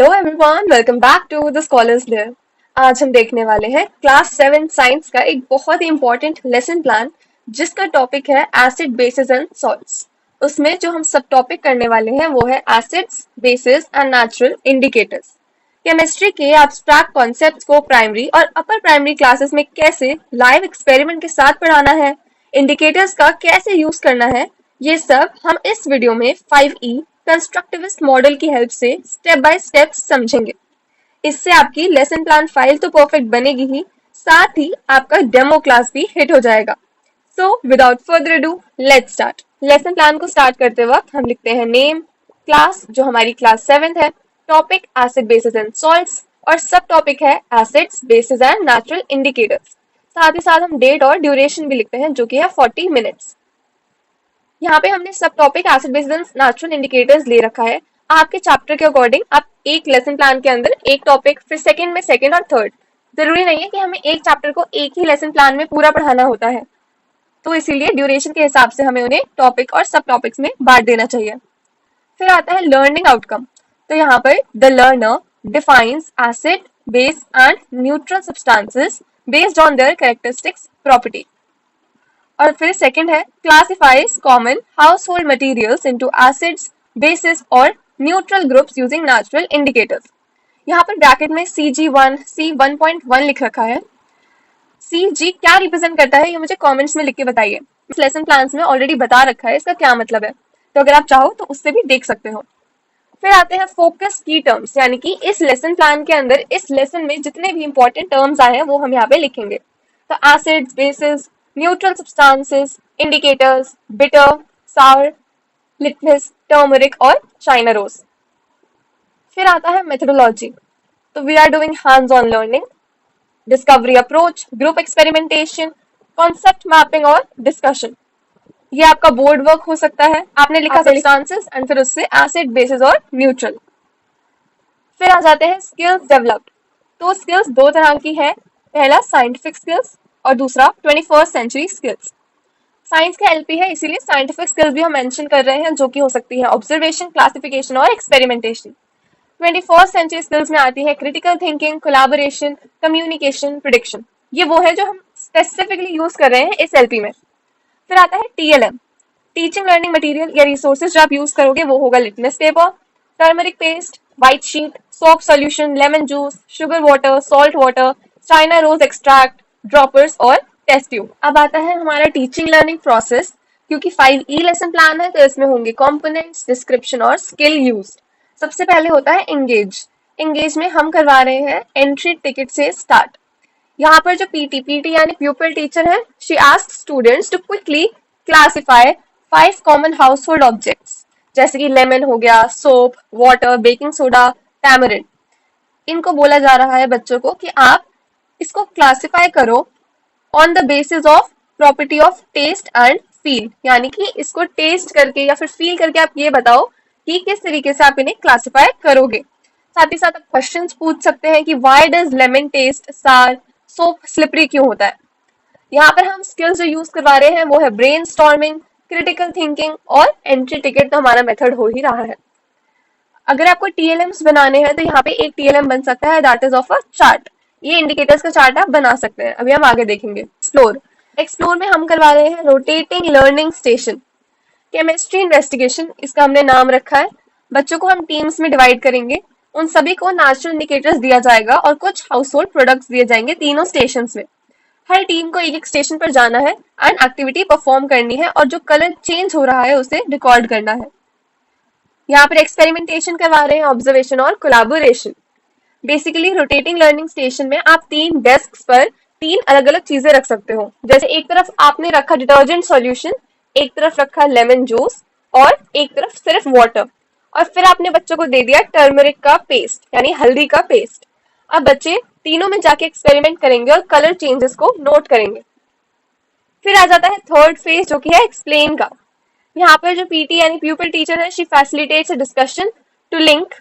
Hello everyone, welcome back to the scholars layer. आज हम देखने वाले हैं क्लास 7 साइंस का एक बहुत ही इंपॉर्टेंट लेसन प्लान जिसका टॉपिक है एसिड बेसिस एंड सॉल्ट्स। उसमें जो हम सब टॉपिक करने वाले हैं वो है acids, basis and natural indicators. Chemistry के एब्स्ट्रैक्ट कॉन्सेप्ट्स को प्राइमरी और अपर प्राइमरी क्लासेस में कैसे लाइव एक्सपेरिमेंट के साथ पढ़ाना है, इंडिकेटर्स का कैसे यूज करना है, ये सब हम इस वीडियो में 5E कंस्ट्रक्टिविस्ट मॉडल की हेल्प से स्टेप बाय स्टेप समझेंगे। इससे आपकी लेसन प्लान फाइल तो परफेक्ट बनेगी ही, साथ ही आपका डेमो क्लास भी हिट हो जाएगा। So without further ado let's start. Lesson plan को स्टार्ट करते वक्त हम लिखते हैं नेम, क्लास जो हमारी क्लास 7 है, topic acid basis and salts और सब टॉपिक है acids bases and natural indicators. साथ ही साथ हम डेट और ड्यूरेशन भी लिखते हैं जो कि है 40 मिनट्स। यहाँ पे हमने सब topic acid basis and natural indicators ले रखा है। आपके चैप्टर के अकॉर्डिंग आप एक लेसन प्लान के अंदर एक टॉपिक, फिर सेकंड में सेकंड और थर्ड, जरूरी नहीं है कि हमें एक चैप्टर को एक ही लेसन प्लान में पूरा पढ़ाना होता है, तो इसीलिए ड्यूरेशन के हिसाब से हमें उन्हें टॉपिक और सब टॉपिक्स में बांट देना चाहिए। फिर आता है लर्निंग आउटकम। तो यहाँ पर the learner defines acid, base and neutral substances based on their characteristics property. और फिर सेकंड है classifies common household materials into acids, bases और neutral groups using natural indicators. यहाँ पर ब्रैकेट में CG1 C1.1 लिख रखा है। CG क्या रिप्रेजेंट करता है ये मुझे कमेंट्स में लिख के बताइए। इस लेसन प्लान्स में ऑलरेडी बता रखा है इसका क्या मतलब है, तो अगर आप चाहो तो उससे भी देख सकते हो। फिर आते हैं फोकस की टर्म्स, यानी कि इस लेसन प्लान के अंदर इस लेसन में जितने भी इंपॉर्टेंट टर्म्स आए हैं वो हम यहाँ पे लिखेंगे। तो acids, bases, neutral substances, indicators, bitter, sour, litmus, turmeric और चाइना रोज। फिर आता है मेथोडोलॉजी। तो we are doing hands on learning, discovery approach, group experimentation, concept mapping और डिस्कशन। ये आपका बोर्ड वर्क हो सकता है। आपने लिखा सब्सटेंसेस एंड फिर उससे एसिड, बेसिस और न्यूट्रल। फिर आ जाते हैं स्किल्स डेवलप्ड। तो स्किल्स दो तरह की है, पहला साइंटिफिक स्किल्स और दूसरा 21st सेंचुरी स्किल्स। साइंस का LP है इसीलिए साइंटिफिक स्किल्स भी हम मेंशन कर रहे हैं, जो कि हो सकती है ऑब्जर्वेशन, क्लासिफिकेशन और एक्सपेरिमेंटेशन। 21st सेंचुरी स्किल्स में आती है critical thinking, collaboration, communication, prediction. ये वो है जो हम स्पेसिफिकली यूज कर रहे हैं इस LP में। फिर आता है TLM, टीचिंग लर्निंग मटेरियल या रिसोर्सेज जो आप यूज करोगे वो होगा litmus paper, turmeric paste, white sheet, soap solution, lemon juice, sugar water, salt water, China rose extract, droppers और टेस्ट ट्यूब। अब आता है हमारा टीचिंग लर्निंग प्रोसेस। क्योंकि 5E लेसन प्लान है तो इसमें होंगे कंपोनेंट्स, डिस्क्रिप्शन और स्किल यूज्ड। सबसे पहले होता है एंगेज। एंगेज में हम करवा रहे हैं एंट्री टिकट से स्टार्ट। यहाँ पर जो पीटी यानी प्यूपिल टीचर है, she ask students to quickly classify 5 common household objects, जैसे कि लेमन हो गया, soap, water, baking soda, tamarind. इनको बोला जा रहा है बच्चों को कि आप इसको क्लासिफाई करो on the basis of property of taste and feel, यानी कि इसको टेस्ट करके या फिर फील करके आप ये बताओ कि किस तरीके से आप इन्हें क्लासिफाई करोगे। साथ ही साथ आप क्वेश्चंस पूछ सकते हैं कि व्हाई डज लेमन टेस्ट सार, सोप स्लिपरी क्यों होता है। यहाँ पर हम स्किल्स जो यूज करवा रहे हैं वो है ब्रेन स्टॉर्मिंग, क्रिटिकल थिंकिंग और एंट्री टिकट, तो हमारा मेथड हो ही रहा है। अगर आपको TLMs बनाने हैं तो यहाँ पे एक TLM बन सकता है, that is of a chart. ये इंडिकेटर्स का चार्ट आप बना सकते हैं, अभी हम आगे देखेंगे। एक्सप्लोर में हम करवा रहे हैं rotating learning station. Chemistry investigation इसका हमने नाम रखा है। बच्चों को हम टीम्स में डिवाइड करेंगे, उन सभी को नेचुरल इंडिकेटर्स दिया जाएगा और कुछ हाउस होल्ड प्रोडक्ट्स दिए जाएंगे तीनों स्टेशन में। हर टीम को एक एक स्टेशन पर जाना है एंड एक्टिविटी परफॉर्म करनी है और जो कलर चेंज हो रहा है उसे रिकॉर्ड करना है। यहाँ पर एक्सपेरिमेंटेशन करवा रहे हैं, ऑब्जर्वेशन और collaboration. Basically rotating learning station में आप 3 डेस्क पर 3 अलग अलग चीजें रख सकते हो। जैसे एक तरफ आपने रखा डिटर्जेंट सॉल्यूशन, एक तरफ रखा लेमन जूस और एक तरफ सिर्फ वाटर, और फिर आपने बच्चों को दे दिया टर्मरिक का पेस्ट यानी हल्दी का पेस्ट। अब बच्चे तीनों में जाके एक्सपेरिमेंट करेंगे और कलर चेंजेस को नोट करेंगे। फिर आ जाता है थर्ड फेज जो कि है एक्सप्लेन का। यहाँ पर जो PT यानी प्यूपिल टीचर है, she facilitates a discussion to link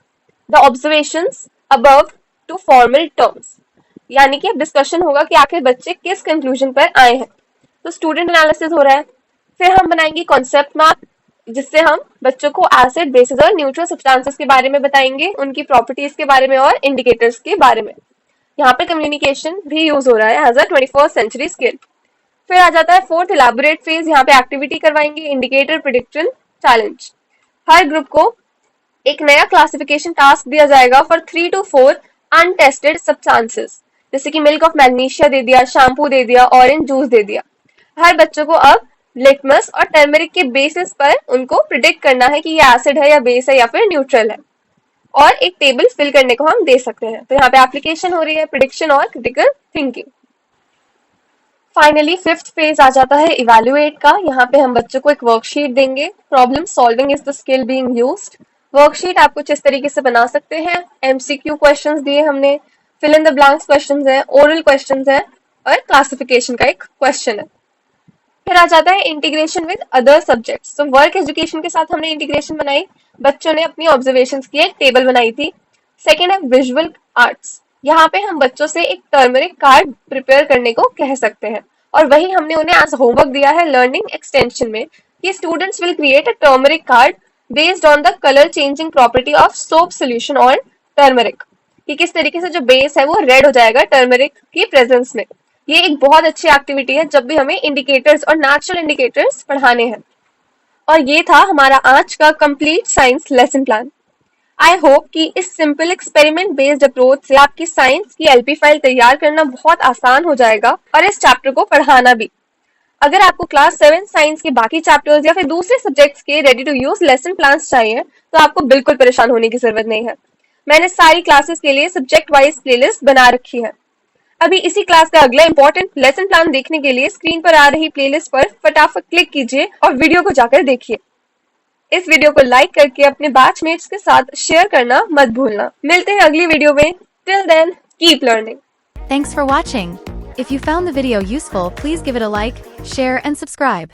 the observations above to formal terms, यानी कि अब डिस्कशन होगा कि आखिर बच्चे किस कंक्लूजन पर आए हैं। तो स्टूडेंट एनालिसिस हो रहा है। फिर हम बनाएंगे कॉन्सेप्ट मैप, जिससे हम बच्चों को एसिड बेसिस और न्यूट्रल सब्सटेंसेस के बारे में बताएंगे, उनकी प्रॉपर्टीज के बारे में और इंडिकेटर्स के बारे में। यहाँ पे कम्युनिकेशन भी यूज हो रहा है as a 21st century skill. फिर आ जाता है फोर्थ इलेबोरेट फेज। यहाँ पे एक्टिविटी करवाएंगे, इंडिकेटर, प्रिडिक्शन, चैलेंज। हर ग्रुप को एक नया क्लासिफिकेशन टास्क दिया जाएगा फॉर 3 to 4 अनटेस्टेड सब्सटेंसेस, जैसे कि मिल्क ऑफ मैग्नीशिया दे दिया, शैम्पू दे दिया, ऑरेंज जूस दे दिया। हर बच्चों को अब लिटमस और टर्मरिक के बेसिस पर उनको प्रिडिक्ट करना है कि ये एसिड है या बेस है या फिर न्यूट्रल है, और एक टेबल फिल करने को हम दे सकते हैं। तो यहाँ पे एप्लीकेशन हो रही है, प्रिडिक्शन और critical thinking. Finally fifth phase आ जाता है इवेल्युएट का। यहाँ पे हम बच्चों को एक वर्कशीट देंगे। Problem solving is the skill being used. Worksheet आप कुछ इस तरीके से बना सकते हैं। एमसीक्यू क्वेश्चंस दिए हमने, fill in the blanks questions है, ओरल क्वेश्चंस है और क्लासिफिकेशन का एक क्वेश्चन है। फिर आ जाता है इंटीग्रेशन विद अदर सब्जेक्ट्स। तो वर्क एजुकेशन के साथ हमने इंटीग्रेशन बनाई, बच्चों ने अपनी ऑब्जर्वेशंस की एक टेबल बनाई थी। सेकेंड है विजुअल आर्ट्स। यहाँ पे हम बच्चों से एक टर्मरिक कार्ड प्रिपेयर करने को कह सकते हैं, और वही हमने उन्हें एज होमवर्क दिया है लर्निंग एक्सटेंशन में कि students will create a turmeric card based on the colour changing property of soap solution on turmeric, कि किस तरीके से जो बेस है वो रेड हो जाएगा टर्मरिक की प्रेजेंस में। ये एक बहुत अच्छी एक्टिविटी है जब भी हमें इंडिकेटर्स और नेचुरल इंडिकेटर्स पढ़ाने हैं। और ये था हमारा आज का complete science lesson plan. I hope कि इस सिंपल एक्सपेरिमेंट बेस्ड अप्रोच से आपकी साइंस की एलपी फाइल तैयार करना बहुत आसान हो जाएगा और इस चैप्टर को पढ़ाना भी। अगर आपको क्लास 7 साइंस के बाकी चैप्टर्स या फिर दूसरे सब्जेक्ट्स के ready to use lesson plans चाहिए तो आपको बिल्कुल परेशान होने की जरूरत नहीं है। मैंने सारी क्लासेस के लिए सब्जेक्ट वाइज प्लेलिस्ट बना रखी है। अभी इसी क्लास का अगला इंपॉर्टेंट लेसन प्लान देखने के लिए स्क्रीन पर आ रही प्लेलिस्ट पर फटाफट क्लिक कीजिए और वीडियो को जाकर देखिए। इस वीडियो को लाइक करके अपने बैचमेट्स के साथ शेयर करना मत भूलना। मिलते हैं अगली वीडियो में। Till then keep learning. Thanks for watching. If you found the video useful, please give it a like, share and subscribe.